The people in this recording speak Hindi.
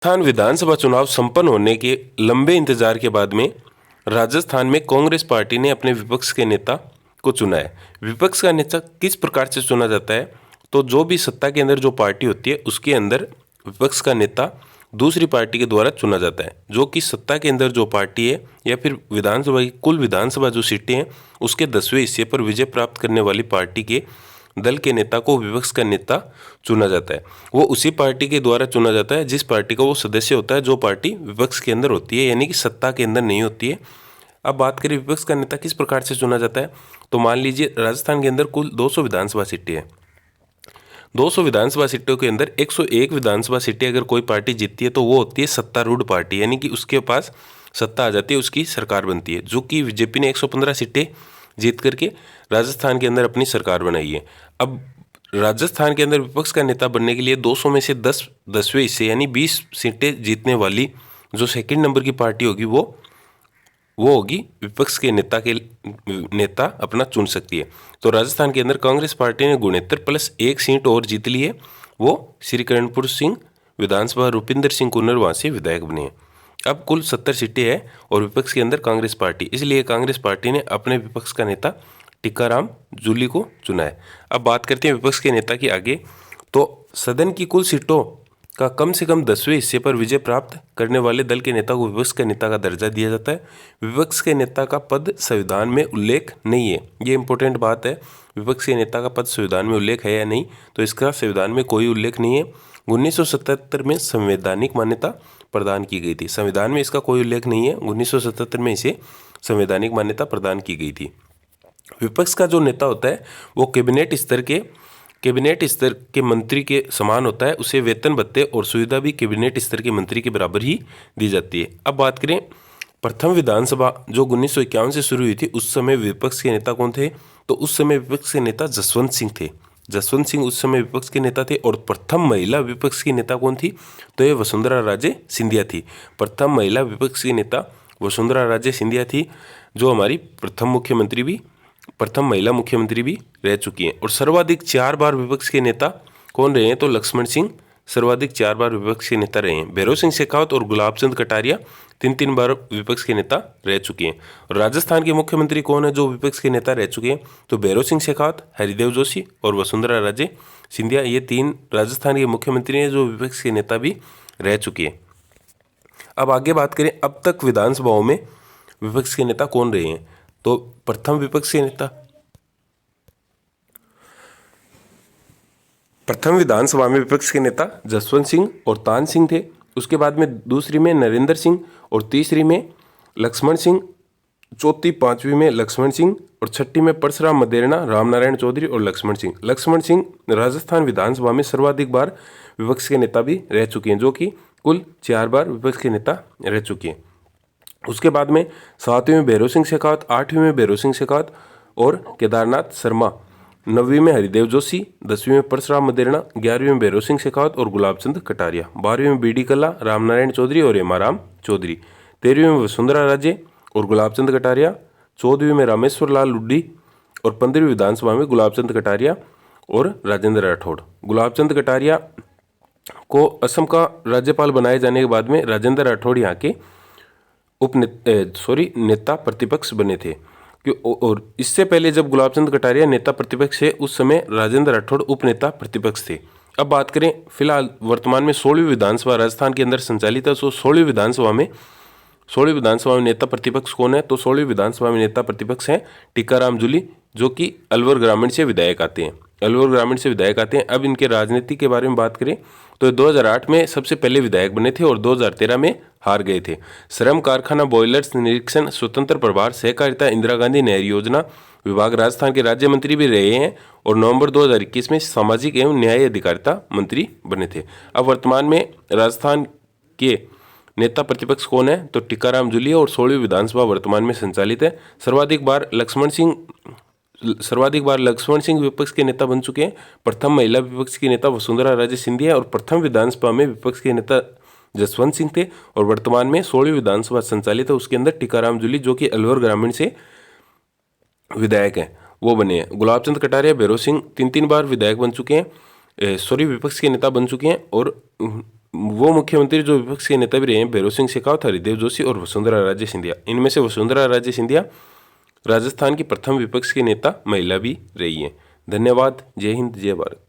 राजस्थान विधानसभा चुनाव संपन्न होने के लंबे इंतजार के बाद में राजस्थान में कांग्रेस पार्टी ने अपने विपक्ष के नेता को चुना है। विपक्ष का नेता किस प्रकार से चुना जाता है? तो जो भी सत्ता के अंदर जो पार्टी होती है उसके अंदर विपक्ष का नेता दूसरी पार्टी के द्वारा चुना जाता है। जो कि सत्ता के अंदर जो पार्टी है या फिर विधानसभा की कुल विधानसभा जो सीटें हैं उसके 10वें हिस्से पर विजय प्राप्त करने वाली पार्टी के दल के नेता को विपक्ष का नेता चुना जाता है। वो उसी पार्टी के द्वारा चुना जाता है जिस पार्टी का वो सदस्य होता है, जो पार्टी विपक्ष के अंदर होती है, यानी कि सत्ता के अंदर नहीं होती है। अब बात करें विपक्ष का नेता किस प्रकार से चुना जाता है, तो मान लीजिए राजस्थान के अंदर कुल 200 विधानसभा सीटें हैं। 200 विधानसभा सीटों के अंदर 101 विधानसभा सीटें अगर कोई पार्टी जीतती है तो वो होती है सत्तारूढ़ पार्टी, यानी कि उसके पास सत्ता आ जाती है, उसकी सरकार बनती है। जो कि बीजेपी ने 115 सीटें जीत करके राजस्थान के अंदर अपनी सरकार बनाई है। अब राजस्थान के अंदर विपक्ष का नेता बनने के लिए 200 में से 10वें हिस्से यानी 20 सीटें जीतने वाली जो सेकंड नंबर की पार्टी होगी वो होगी विपक्ष के नेता अपना चुन सकती है। तो राजस्थान के अंदर कांग्रेस पार्टी ने 69 प्लस 1 सीट और जीत ली है। वो श्री करणपुर सिंह विधानसभा रूपिंदर सिंह कुन्नर वहाँ से विधायक बने हैं। अब कुल 70 सीटें हैं और विपक्ष के अंदर कांग्रेस पार्टी, इसलिए कांग्रेस पार्टी ने अपने विपक्ष का नेता टीकाराम जूली को चुना है। अब बात करते हैं विपक्ष के नेता की आगे। तो सदन की कुल सीटों का कम से कम 10वें हिस्से पर विजय प्राप्त करने वाले दल के नेता को विपक्ष के नेता का दर्जा दिया जाता है। विपक्ष के नेता का पद संविधान में उल्लेख नहीं है, ये इंपॉर्टेंट बात है। विपक्ष के नेता का पद संविधान में उल्लेख है या नहीं, तो इसका संविधान में कोई उल्लेख नहीं है। 1977 में संवैधानिक मान्यता प्रदान की गई थी। संविधान में इसका कोई उल्लेख नहीं है, 1977 में इसे संवैधानिक मान्यता प्रदान की गई थी। विपक्ष का जो नेता होता है वो कैबिनेट स्तर के मंत्री के समान होता है। उसे वेतन भत्ते और सुविधा भी कैबिनेट स्तर के मंत्री के बराबर ही दी जाती है। अब बात करें प्रथम विधानसभा जो 1951 से शुरू हुई थी, उस समय विपक्ष के नेता कौन थे? तो उस समय विपक्ष के नेता जसवंत सिंह थे। जसवंत सिंह उस समय विपक्ष के नेता थे। और प्रथम महिला विपक्ष की नेता कौन थी? तो ये वसुंधरा राजे सिंधिया थी। प्रथम महिला विपक्ष की नेता वसुंधरा राजे सिंधिया थी, जो हमारी प्रथम महिला मुख्यमंत्री भी रह चुकी हैं। और सर्वाधिक 4 बार विपक्ष के नेता कौन रहे हैं? तो लक्ष्मण सिंह सर्वाधिक 4 बार विपक्ष के नेता रहे हैं। भैरव सिंह शेखावत और गुलाब चंद कटारिया 3 बार विपक्ष के नेता रह चुके हैं। और राजस्थान के मुख्यमंत्री कौन है जो विपक्ष के नेता रह चुके हैं? तो भैरव सिंह शेखावत, हरिदेव जोशी और वसुंधरा राजे सिंधिया, ये 3 राजस्थान के मुख्यमंत्री हैं जो विपक्ष के नेता भी रह चुके हैं। अब आगे बात करें अब तक विधानसभाओं में विपक्ष के नेता कौन रहे हैं। तो प्रथम विधानसभा में विपक्ष के नेता जसवंत सिंह और तान सिंह थे। उसके बाद में दूसरी में नरेंद्र सिंह और तीसरी में लक्ष्मण सिंह, चौथी 5वीं में लक्ष्मण सिंह और छठी में परशुराम मदेरणा, रामनारायण चौधरी और लक्ष्मण सिंह राजस्थान विधानसभा में सर्वाधिक बार विपक्ष के नेता भी रह चुके हैं, जो कि कुल 4 बार विपक्ष के नेता रह चुके हैं। उसके बाद में 7वीं में भैरव सिंह शेखावत, 8वीं में भैरव सिंह शेखावत और केदारनाथ शर्मा, 9वीं में हरिदेव जोशी, 10वीं में परशुराम मदेरणा, 11वीं में भैरव सिंह शेखावत और गुलाब चंद कटारिया, 12वीं में बीडी कल्ला, रामनारायण चौधरी और हेमाराम चौधरी, 13वीं में वसुंधरा राजे और गुलाब चंद कटारिया, 14वीं में रामेश्वर लाल लुड्डी और 15वीं विधानसभा में गुलाब चंद कटारिया और राजेंद्र राठौड़। गुलाब चंद कटारिया को असम का राज्यपाल बनाए जाने के बाद में राजेंद्र राठौड़ यहाँ के नेता प्रतिपक्ष बने थे। और इससे पहले जब गुलाब चंद कटारिया नेता प्रतिपक्ष थे उस समय राजेंद्र राठौड़ उप नेता प्रतिपक्ष थे। अब बात करें फिलहाल वर्तमान में 16वीं विधानसभा राजस्थान के अंदर संचालित है। तो 16वीं विधानसभा में नेता प्रतिपक्ष कौन है? तो 16वीं विधानसभा में नेता प्रतिपक्ष हैं टीकाराम जूली, जो कि अलवर ग्रामीण से विधायक आते हैं। अब इनके राजनीति के बारे में बात करें तो 2008 में सबसे पहले विधायक बने थे और 2013 में हार गए थे। श्रम कारखाना बॉयलर्स निरीक्षण स्वतंत्र प्रभार सहकारिता इंदिरा गांधी नहर योजना विभाग राजस्थान के राज्य मंत्री भी रहे हैं और नवंबर 2021 में सामाजिक एवं न्याय अधिकारिता मंत्री बने थे। अब वर्तमान में राजस्थान के नेता प्रतिपक्ष कौन है? तो टीकाराम जूली और 16वीं विधानसभा वर्तमान में संचालित है। सर्वाधिक बार लक्ष्मण सिंह विपक्ष के नेता बन चुके हैं। प्रथम महिला विपक्ष की नेता वसुंधरा राजे सिंधिया और प्रथम विधानसभा में विपक्ष के नेता जसवंत सिंह थे। और वर्तमान में 16वीं विधानसभा संचालित है, उसके अंदर टीकाराम जूली जो कि अलवर ग्रामीण से विधायक हैं वो बने हैं। गुलाब चंद कटारिया, भैरव सिंह 3 बार विधायक बन चुके हैं, विपक्ष के नेता बन चुके हैं। और वो मुख्यमंत्री जो विपक्ष के नेता भी रहे हैं, भैरव सिंह शेखावत, हरिदेव जोशी और वसुंधरा राजे सिंधिया। इनमें से वसुंधरा राजे सिंधिया राजस्थान की प्रथम विपक्ष की नेता महिला भी रही हैं। धन्यवाद। जय हिंद, जय भारत।